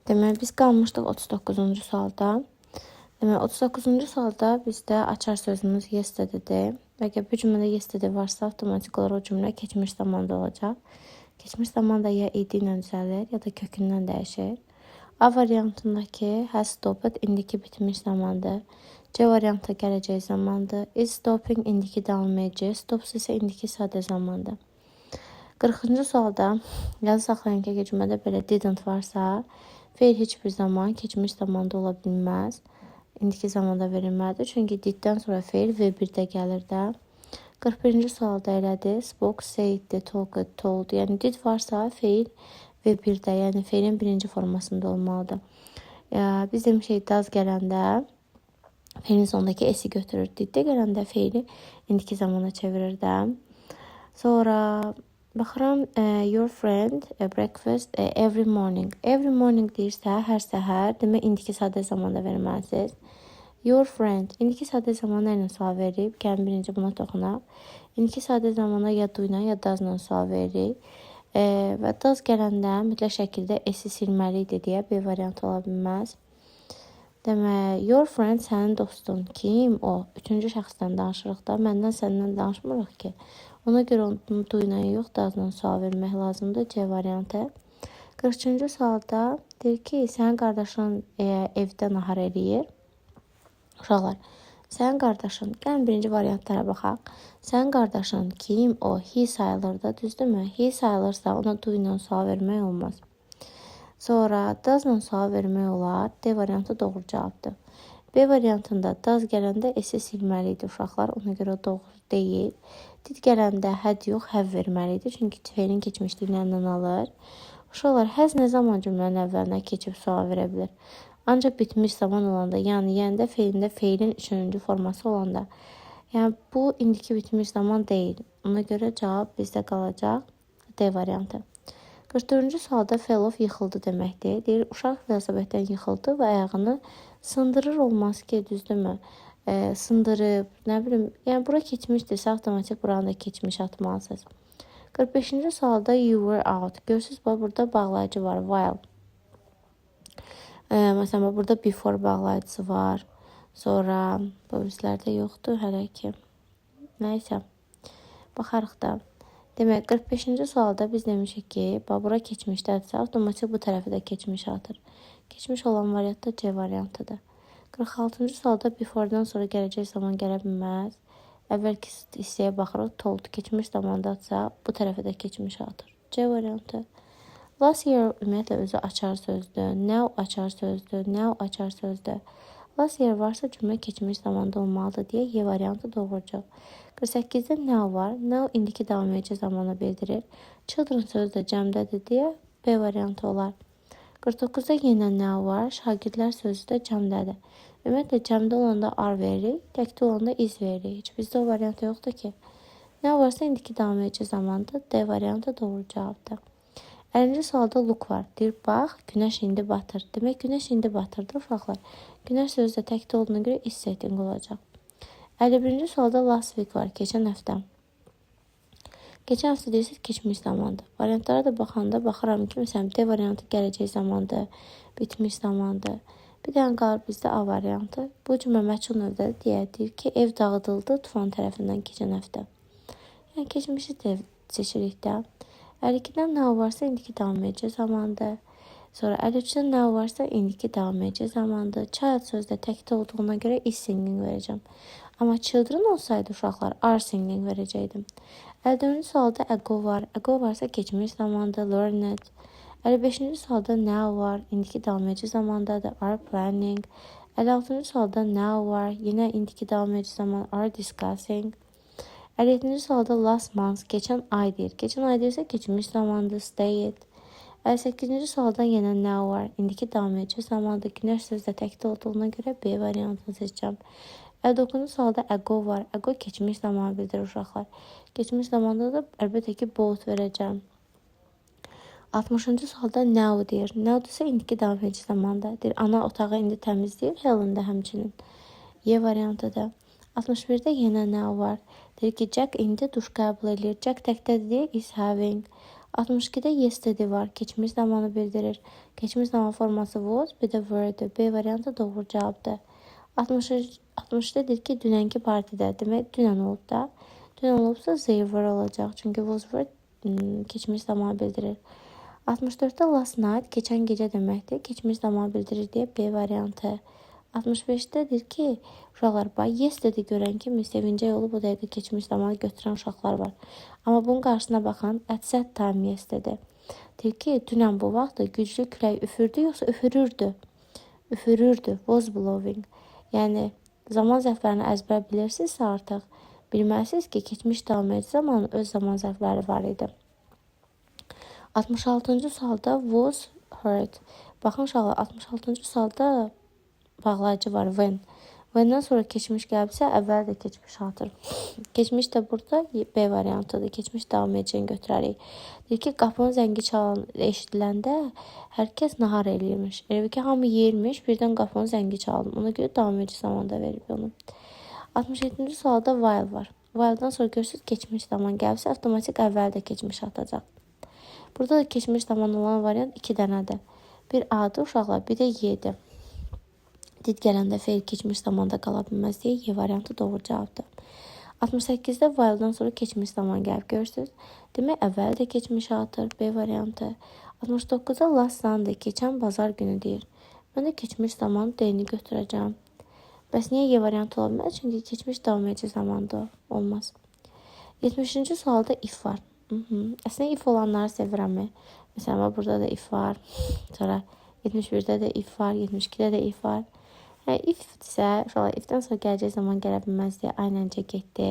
Demək, biz qalmışdıq 39-cu sualda. Demək, 39-cu sualda bizdə açar sözümüz yesterday'dir. Əgər bu cümlədə yesterday varsa, avtomatik olaraq o cümlə keçmiş zamanda olacaq. Keçmiş zamanda ya id ilə düzəlir, ya da kökündən dəyişir. A variantındakı has stopped indiki bitmiş zamandır. C variantı gələcək zamandır. Is stopping indiki davam edici. Stops isə indiki sadə zamandır. 40-cı sualda yazı saxlayan ki, cümlədə belə didn't varsa, feil heç bir zaman keçmiş zamanda ola bilməz. İndiki zamanda verilməlidir. Çünki diddən sonra feil V1-də gəlir də. 41-ci sualda elədir. Spoke, said, talked, told. Yəni did varsa feil V1-də, yəni feilin birinci formasında olmalıdır. Biz demişik daz gələndə feilin sonundakı esi götürür. Diddə gələndə feili indiki zamana çevirir də. Sonra baxıram, your friend breakfast every morning. Every morning deyirsə, hər səhər, demək indiki sadə zamanda verməlisiniz. Your friend. İndiki sadə zamana ilə sual verib. Gəlin birinci buna toxunaq. İndiki sadə zamana ya do ilə ya dazla sual veririk. Və daz gələndə mütləq şəkildə esi silməli idi deyə B variantı ola bilməz. Demək, your friend sənin dostun. Kim? O. Üçüncü şəxsdən danışırıq da. Məndən səndən danışmırıq ki. Ona görə onu do ilə yox, dazla sual vermək lazımdır. C variantı. 43-cü sualda deyir ki, sənin qardaşın evdə nahar eləyir. Uşaqlar, sənin qardaşın, gəlin birinci variantlara baxaq. Sənin qardaşın kim? O, he sayılır da, düzdürmü? He sayılırsa ona do ilə sual vermək olmaz. Sonra dazla sual vermək olar. D variantı doğru cavabdır. B variantında daz gələndə esi silməli idi uşaqlar, ona görə doğru deyil. Did gələndə had yox, have verməli idi, çünki feilin keçmişliyindən alır. Uşaqlar, has nə zaman cümlənin əvvəlinə keçib sual verə bilər? Ancaq bitmiş zaman olanda, yəni yəndə feilində feilin üçüncü forması olanda. Yəni bu indiki bitmiş zaman deyil. Ona görə cavab bizdə qalacaq D variantı. 44-cü sualda fell off yıxıldı deməkdir. Deyir, uşaq velosipeddən yıxıldı və ayağını sındırır olmaz ki, düzdürmü? Sındırıb, nə bilim, yəni bura keçmişdirsə, avtomatik buranı da keçmiş atmalısınız. 45-ci sualda you were out. Görürsünüz, burada bağlayıcı var, while. Məsələn, burada before bağlayıcısı var. Sonra bu bizlərdə yoxdur hələ ki. Nəysə, baxarıq da. Demək, 45-ci sualda biz demişik ki, bura keçmişdədirsə, avtomatik bu tərəfi də keçmiş atır. Keçmiş olan variant da C variantıdır. 46-cı sualda before'dan sonra gələcək zaman gələ bilməz. Əvvəlki hissəyə baxırıq, told keçmiş zamandadsa, bu tərəfi də keçmiş atır. C variantı. Last year ümumiyyətlə özü açar sözdür. Now açar sözdür. Now açar sözdür. Last year varsa cümlə keçmiş zamanda olmalıdır deyə Y variantı doğrucaq. 48-də now var. Now indiki davam edici zamanı bildirir. Children sözü də cəmdədir deyə B variantı olar. 49-da yenə now var. Şagirdlər sözü də cəmdədir. Ümumiyyətlə cəmdə olanda are veririk, təkdə olanda is veririk. Heç bizdə o variantı yoxdur ki. Now varsa indiki davam edici zamandır. D variantı doğru cavabdır. 50-ci sualda look var. Deyir, bax, günəş indi batır. Demək, günəş indi batırdır, uşaqlar. Günəş sözü də təkdə olduğuna görə is setting olacaq. 51-ci sualda last week var, keçən həftə. Keçən həftə deyirsiniz, keçmiş zamandır. Variantlara da baxanda baxıram ki, məsələn, D variantı gələcək zamandır, bitmiş zamandır. Bir dənə qalır bizdə A variantı. Bu cümlə məchul növdədir deyə deyir ki, ev dağıdıldı tufan tərəfindən keçən həftə. Yəni, keçmişi də seçirik də. 52-dən now varsa indiki davam edici zamandır. Sonra 53-dən now varsa indiki davam edici zamandır. Child sözdə təkdə olduğuna görə is singing verəcəm. Amma children olsaydı uşaqlar are singing verəcəkdim. 54-cü sualda ago var. Ago varsa keçmiş zamandır. Learned. 55-ci sualda now var. İndiki davam edici zamandadır. Are planning. 56-cı sualda now var. Yenə indiki davam edici zaman are discussing. 57-ci sualda last month, keçən ay deyir. Keçən ay deyirsə, keçmiş zamandır, stayed. 58-ci sualda yenə now var. İndiki davam edici zamandır. Günəş sözdə təkdə olduğuna görə B variantını seçəcəm. 59-cu sualda ago var. Ago keçmiş zamanı bildirir uşaqlar. Keçmiş zamanda da əlbəttə ki, both verəcəm. 60-cı sualda now deyir. Now desə indiki davam edici zamanda. Deyir, ana otağı indi təmizləyir, Helen də həmçinin. Y variantıdır. 61-də yenə now var. Deyir ki, Jack indi duş qəbul edir. Jack təkdədir deyə is having. 62-də yesterday var. Keçmiş zamanı bildirir. Keçmiş zaman forması was, bir də were-dir. B variantı doğru cavabdır. 60'da deyir ki, dünənki partidə. Demək, dünən olub da. Dünən olubsa they were olacaq. Çünki was were keçmiş zamanı bildirir. 64'də last night keçən gecə deməkdir. Keçmiş zamanı bildirir deyə B variantı. 65'də deyir ki, uşaqlar bax, yesterday görən kimi sevincək olub, o dəqiqə keçmiş zamanı götürən uşaqlar var. Amma bunun qarşısına baxan at that time yesterday. Deyir ki, dünən bu vaxtda güclü külək üfürdü, yoxsa üfürürdü? Üfürürdü, was blowing. Yəni, zaman zərflərini əzbər bilirsinizsə artıq, bilməlisiniz ki, keçmiş davam edici zamanın öz zaman zərfləri var idi. 66-cı sualda was heard. Baxın uşaqlar, 66-cı sualda bağlayıcı var when. When'dən sonra keçmiş gəlibsə, əvvəl də keçmiş atır. Keçmiş də burada B variantıdır. Keçmiş davam edəcəyini götürərik. Deyir ki, qapının zəngi eşidiləndə hər kəs nahar eləyirmiş. Elə ki, hamı yeyirmiş, birdən qapının zəngi çalınır. Ona görə davam edici zamanda verib onu. 67-ci sualda while var. While'dan sonra görürsünüz, keçmiş zaman gəlibsə, avtomatik əvvəl də keçmiş atacaq. Burada da keçmiş zaman olan variant 2 dənədir. Bir A-dır uşaqlar, bir də Y-dir. Did gələndə feil keçmiş zamanda qala bilməz deyə Y variantı doğru cavabdır. 68-də while'dan sonra keçmiş zaman gəlib görürsünüz. Demək, əvvəl də keçmiş atır B variantı. 69-da last Sunday keçən bazar günü deyir. Mən də keçmiş zaman D-ni götürəcəm. Bəs niyə Y variantı ola bilməz? Çünki keçmiş davam edici zamanda olmaz. 70-ci sualda if var. Əslində if olanları sevirəm. Məsələn, burada da if var. Sonra 71-də də if var, 72-də də if var. If-dirsə, if-dən sonra gələcək zaman gələ bilməz deyə aynəncə getdi.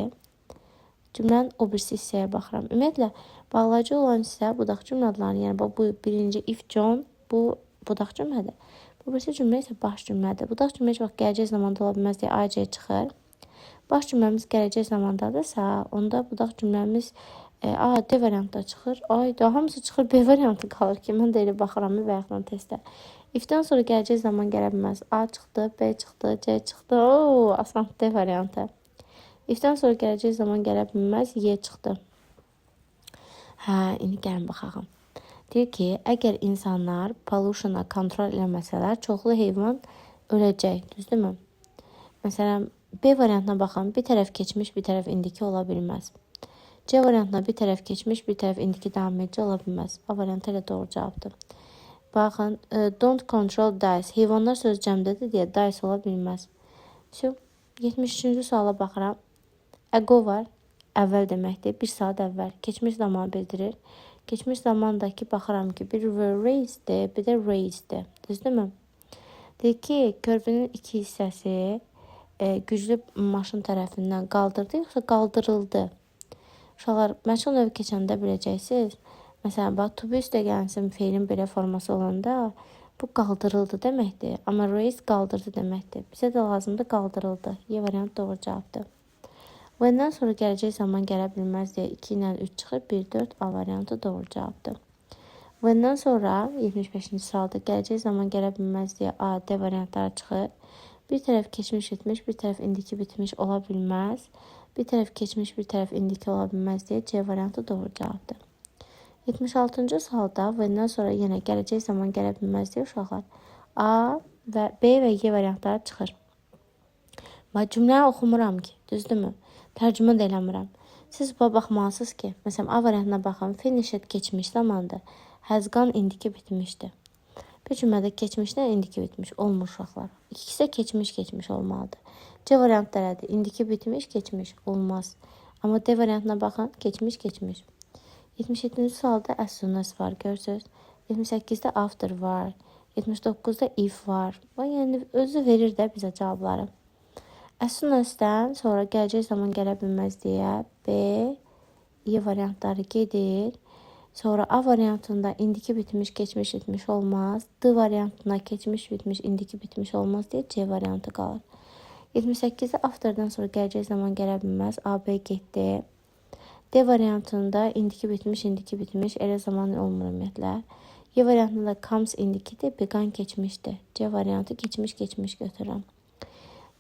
Cümlənin o birisi hissəyə baxıram. Ümumiyyətlə, bağlayıcı olan hissə budaq cümlə adlarını, yəni bu birinci if John, bu budaq cümlədir. Bu birisi cümlə isə baş cümlədir. Budaq cümlə heç vaxt gələcək zamanda ola bilməz deyə AC çıxır. Baş cümləmiz gələcək zamandadırsa, onda budaq cümləmiz D variantda çıxır. Da hamısı çıxır, B variantı qalır ki, mən də elə baxıram və yaxud testdə. If-dən sonra gələcək zaman gələ bilməz. A çıxdı, B çıxdı, C çıxdı. Asan D variantı. If-dən sonra gələcək zaman gələ bilməz. Y çıxdı. İndi gəlin baxaq. Deyir ki, əgər insanlar pollution'a kontrol eləməsələr, çoxlu heyvan öləcək. Düzdürmü? Məsələn, B variantına baxın. Bir tərəf keçmiş, bir tərəf indiki ola bilməz. C variantına bir tərəf keçmiş, bir tərəf indiki davam edici ola bilməz. A variantı ilə doğru cavabdır. Baxın, don't control dice. Heyvanlar söz cəmdədir deyə dice ola bilməz. 73-cü suala baxıram. Ago var. Əvvəl deməkdir. Bir saat əvvəl. Keçmiş zamanı bildirir. Keçmiş zamandakı baxıram ki, bir were raised-dir, bir də raised-dir. Düzdürmü? Deyir ki, körpünün iki hissəsi güclü maşın tərəfindən qaldırdı, yoxsa qaldırıldı. Uşaqlar, məşğul növü keçəndə biləcəksiniz. Məsələn, bax, to be üstə gəlsin feilin belə forması olanda bu qaldırıldı deməkdir. Amma raise qaldırdı deməkdir. Bizə də lazımdır qaldırıldı. Y variant doğru cavabdır. When'dən sonra gələcək zaman gələ bilməz deyə 2 ilə 3 çıxır. 1, 4 A variantı doğru cavabdır. When'dən sonra 75-ci sualda gələcək zaman gələ bilməz deyə A, D variantları çıxır. Bir tərəf keçmiş etmiş, bir tərəf indiki bitmiş ola bilməz. Bir tərəf keçmiş, bir tərəf indiki ola bilməz deyə C variantı doğru cavabdır. 76-cı sualda when'dən sonra yenə gələcək zaman gələ bilməz deyə uşaqlar A və B və Y variantları çıxır. Cümləni oxumuram ki, düzdürmü? Tərcümə də eləmirəm. Siz baxmalısınız ki, məsələn, A variantına baxın, finished keçmiş zamandır, has gone indiki bitmişdir. Bir cümlədə keçmişdən indiki bitmiş olmur uşaqlar. İkisi də keçmiş olmalıdır. C variantı elədir, indiki bitmiş, keçmiş olmaz. Amma D variantına baxın, keçmiş. 77-ci sualda as soon as var, görürsünüz. 78-də after var. 79-da if var. Yəni, özü verir də bizə cavabları. As soon as-dən sonra gələcək zaman gələ bilməz deyə B, Y variantları gedir. Sonra A variantında indiki bitmiş, keçmiş bitmiş olmaz. D variantında keçmiş bitmiş, indiki bitmiş olmaz deyə C variantı qalır. 78-də afterdan sonra gələcək zaman gələ bilməz. A, B getdi. D variantında indiki bitmiş, elə zaman olmur ümumiyyətlə. Y variantında comes indikidir, began keçmişdir. C variantı keçmiş götürürəm.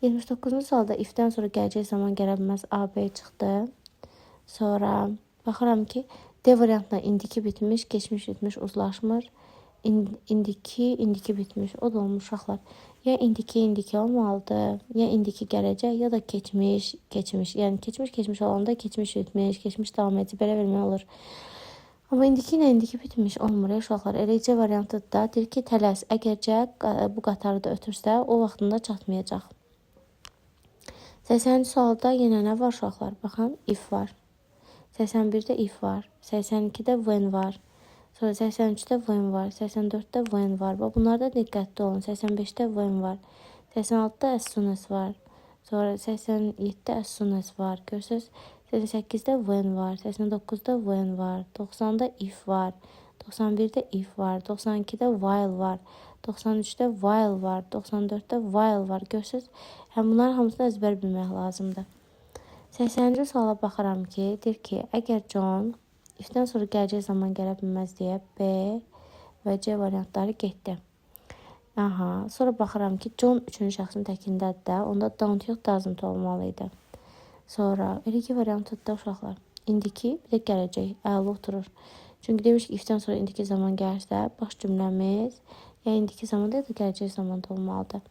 79-cu sualda if-dən sonra gələcək zaman gələ bilməz A, B çıxdı. Sonra baxıram ki, D variantına indiki bitmiş, keçmiş bitmiş uzlaşmır. İndiki bitmiş. O da olmuş uşaqlar. Ya indiki olmalıdır, ya indiki gələcək, ya da keçmiş. Yəni keçmiş olanda keçmiş bitmiş, keçmiş davam edici belə vermək olur. Amma indiki ilə indiki bitmiş olmur uşaqlar. Elə C variantı da deyir ki, tələs. Əgər C bu qatarı da ötürsə, o vaxtında çatmayacaq. 80-ci sualda yenə nə var uşaqlar? Baxın, if var. 81-də if var. 82-də when var. Sonra 83-də when var. 84-də when var. Bunlarda diqqətli olun. 85-də when var. 86-da as soon as var. Sonra 87-də as soon as var. Görürsünüz? 88-də when var. 89-da when var. 90-da if var. 91-də if var. 92-də while var. 93-də while var. 94-də while var. Görürsünüz? Bunların hamısını əzbər bilmək lazımdır. 80-ci suala baxıram ki, deyir ki, əgər John ifdən sonra gələcək zaman gələ bilməz deyə B və C variantları getdi. Sonra baxıram ki, John 3-cü şəxsin təkindədir də, onda don't yox doesn't olmalıydı. Sonra elə ki variantı da uşaqlar. İndiki bir də gələcək, əla oturur. Çünki demiş ki, ifdən sonra indiki zaman gəlirsə, baş cümləmiz ya indiki zamanda ya da gələcək zamanda olmalıdır.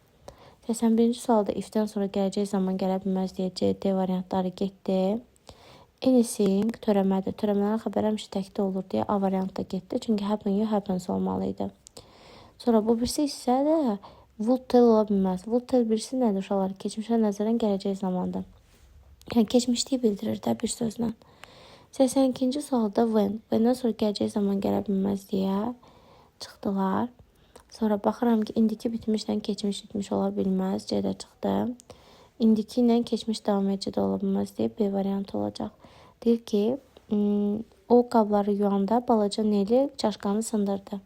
81-ci sualda ifdən sonra gələcək zaman gələ bilməz deyə C, D variantları getdi. Anything törəmədir. Törəmələr xəbər həmişə təkdə olur deyə A variantda getdi. Çünki happen you happens olmalıydı. Sonra bu birisi isə də would tell ola bilməz. Would tell birisi nədir uşaqlar? Keçmişə nəzərən gələcək zamandır. Yəni keçmişliyi bildirir də bir sözlə. 82-ci sualda when. When-dən sonra gələcək zaman gələ bilməz deyə çıxdılar. Sonra baxıram ki, indiki bitmişlə keçmiş bitmiş ola bilməz. C-də çıxdı. İndiki ilə keçmiş davam edici də ola bilməz deyə B variantı olacaq. Deyir ki, o qabları yuyanda balaca Neli çaşqanı sındırdı.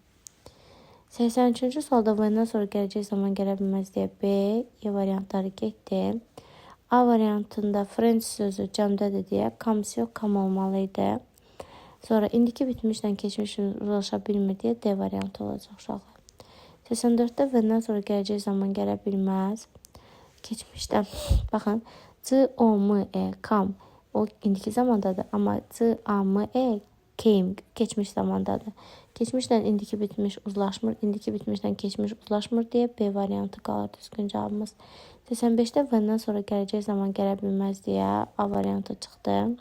83-cü sualda when-dən sonra gələcək zaman gələ bilməz deyə B, E variantları getdi. A variantında French sözü cəmdədir deyə comes yox, come olmalıydı. Sonra indiki bitmişlə keçmiş uzlaşa bilmir deyə D variantı olacaq uşaqlar. 84-də when-dən sonra gələcək zaman gələ bilməz. Keçmişdə, baxın, C-O-M-E, come, o indiki zamandadır. Amma C-A-M-E, came, keçmiş zamandadır. Keçmişlə indiki bitmiş uzlaşmır, indiki bitmişlə keçmiş uzlaşmır deyə B variantı qalır düzgün cavabımız. 85-də when-dən sonra gələcək zaman gələ bilməz deyə A variantı çıxdı.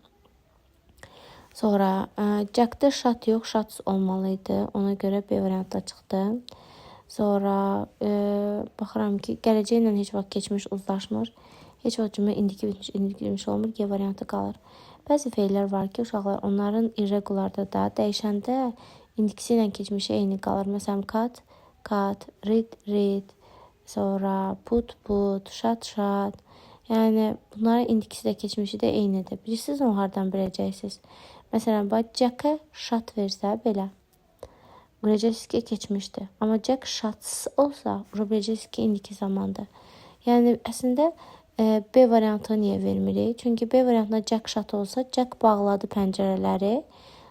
Sonra Jack-da shot yox, shots olmalıydı. Ona görə B variantı çıxdı. Sonra baxıram ki, gələcəklə heç vaxt keçmiş uzlaşmır. Heç vaxt cümlə indiki bitmiş olmur. G variantı qalır. Bəzi feillər var ki, uşaqlar onların irregularda da dəyişəndə indikisi ilə keçmişi eyni qalır. Məsələn, cut, read. Sonra put, shot. Yəni bunların indikisi də keçmişi də eynidir. Bilirsiniz onu hardan biləcəksiniz? Məsələn, Jack-a shot versə belə. Biləcəksiniz ki, keçmişdir. Amma Jack shots olsa, biləcəksiniz ki, indiki zamandır. Yəni, əslində B variantını niyə vermirik? Çünki B variantında Jack shot olsa, Jack bağladı pəncərələri.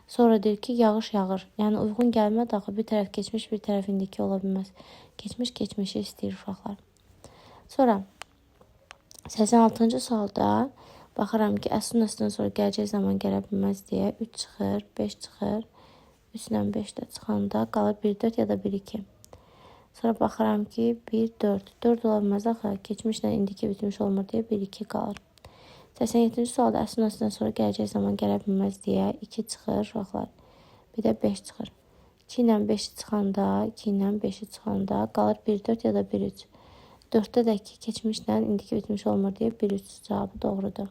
Sonra deyir ki, yağış yağır. Yəni, uyğun gəlmədi axı, bir tərəf keçmiş, bir tərəf indiki ola bilməz. Keçmişi istəyir uşaqlar. Sonra 86-cı sualda baxıram ki, əslində sonra gələcək zaman gələ bilməz deyə 3 çıxır, 5 çıxır. 3 ilə 5 də çıxanda qalır 1-4 ya da 1-2. Sonra baxıram ki, 1-4. 4 ola bilməz axı, keçmişlə indiki bitmiş olmur deyə 1-2 qalır. 87-ci sualda əslində sonra gələcək zaman gələ bilməz deyə 2 çıxır uşaqlar. Bir də 5 çıxır. 2 ilə 5-i çıxanda qalır 1-4 ya da 1-3. 4-də də ki, keçmişlə indiki bitmiş olmur deyə 1-3 cavabı doğrudur.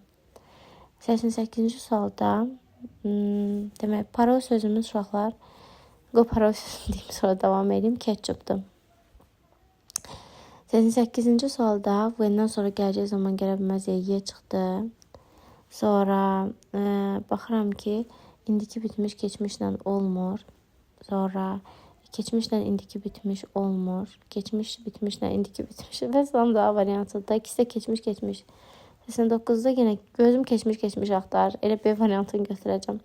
88-ci sualda demək, parol sözümüz uşaqlar, parol sözünü deyim, sonra davam edeyim, ketçupdur. 88-ci sualda when-dən sonra gələcək zaman gələ bilməz deyə Y çıxdı. Sonra baxıram ki, indiki bitmiş keçmişlə olmur. Sonra keçmişlə indiki bitmiş olmur. Keçmiş bitmişlə indiki bitmiş və son da A variantıdır. İkisi də keçmiş. 89-da yenə gözüm keçmiş axtar. Elə B variantını götürəcəm.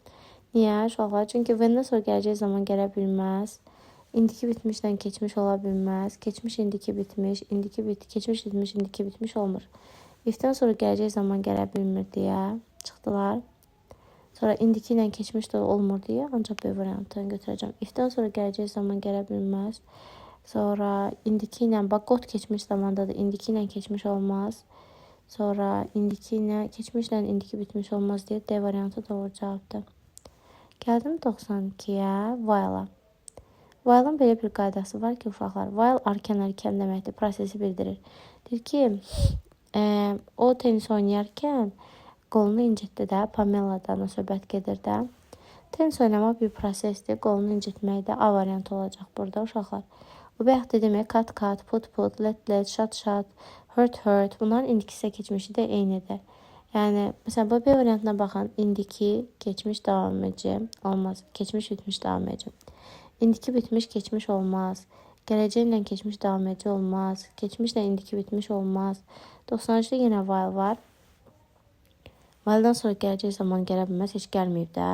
Niyə? Uşaqlar, çünki when-dən sonra gələcək zaman gələ bilməz. İndiki bitmişlə keçmiş ola bilməz. Keçmiş indiki bitmiş, keçmiş bitmiş, indiki bitmiş olmur. If-dən sonra gələcək zaman gələ bilmir deyə çıxdılar. Sonra indiki ilə keçmiş də olmur deyə ancaq B variantını götürəcəm. If-dən sonra gələcək zaman gələ bilməz. Sonra indiki ilə, bax, got keçmiş zamanda da indiki ilə keçmiş olmaz. Sonra indiki ilə, keçmişlə indiki bitmiş olmaz deyə D variantı doğru cavabdır. Gəldim 92-yə, while-a. While-ın belə bir qaydası var ki, uşaqlar, while arkan erkən deməkdir, prosesi bildirir. Deyir ki, o tenis oynayarkən qolunu incitdi də, Pameladan söhbət gedir də. Tenis oynamaq bir prosesdir, qolunu incitmək də A variantı olacaq burada uşaqlar. Bu bayaq demək cut, put, let, shot, hurt. Bunların indiki keçmişi də eynidir. Yəni, məsələn, bu B variantına baxın, indiki, keçmiş, davam edici olmaz, keçmiş, bitmiş, davam edici. İndiki bitmiş, keçmiş olmaz. Gələcəklə keçmiş, davam edici olmaz. Keçmişlə indiki bitmiş olmaz. 93-də yenə while var. While-dan sonra gələcək zaman gələ bilməz, heç gəlməyib də.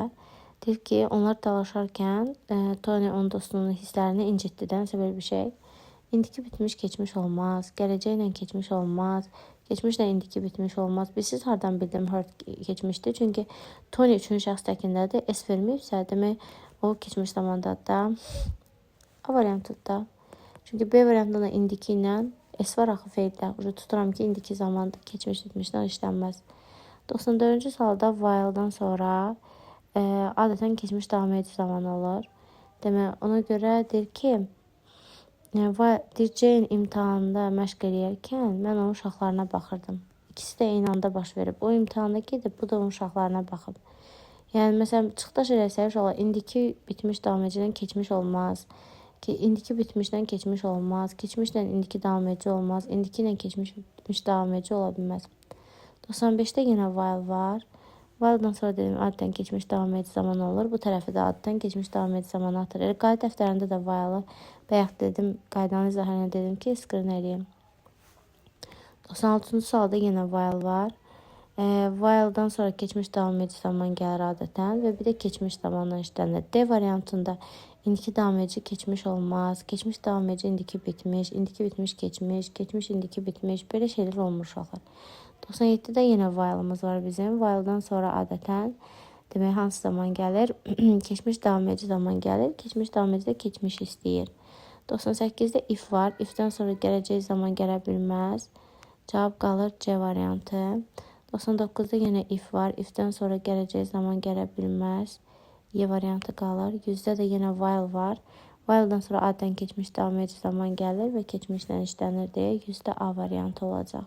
Deyir ki, onlar dalaşarkən Tony onun dostunun hisslərini incitdi də, nəsə belə bir şey. İndiki bitmiş, keçmiş olmaz. Gələcəklə keçmiş olmaz. Keçmişlə indiki bitmiş olmaz. Biz siz hardan bildim hurt keçmişdi? Çünki Tony 3-cü şəxs təkindədir. S verməyibsə, demək o keçmiş zamandadır da. A variantıdır da. Çünki B variantında da indiki ilə S var axı feildə. Tuturam ki, indiki zamanda keçmiş bitmişdən işlənməz. 94-cü sualda while-dan sonra adətən keçmiş davam edici zaman olur. Demək, ona görə deyir ki, Jane imtahanında məşq eləyərkən mən onun uşaqlarına baxırdım. İkisi də eyni anda baş verib. O imtahanda gedib, bu da onun uşaqlarına baxıb. Yəni, məsələn, çıxdaş eləsək, uşaqlar, indiki bitmiş davam edicidən keçmiş olmaz. İndiki bitmişdən keçmiş olmaz. Keçmişlə indiki davam edici olmaz. İndiki ilə keçmiş bitmiş davam edici ola bilməz. 95-də yenə while var. While-dan sonra dedim, adətən keçmiş davam edici zaman olur. Bu tərəfi də adətən keçmiş davam edici zaman atır. Qayda dəftərində də while-ı bayaq dedim, qaydanın izahına dedim ki, screen eləyim. 96-cı sualda yenə while var. While-dan sonra keçmiş davam edici zaman gəlir adətən və bir də keçmiş zamandan işlənir. D variantında indiki davam edici keçmiş olmaz. Keçmiş davam edici indiki bitmiş, indiki bitmiş keçmiş, keçmiş indiki bitmiş. Belə şeylər olmur uşaqlar. 97-də yenə while-ımız var bizim. While-dan sonra adətən demək hansı zaman gəlir? Keçmiş davam edici zaman gəlir. Keçmiş davam edici də keçmiş istəyir. 98-də if var. If-dən sonra gələcək zaman gələ bilməz. Cavab qalır C variantı. 99-da yenə if var. If-dən sonra gələcək zaman gələ bilməz. Y variantı qalır. 100-də də yenə while var. While-dan sonra adətən keçmiş davam edici zaman gəlir və keçmişlə işlənir deyə 100-də A variantı olacaq.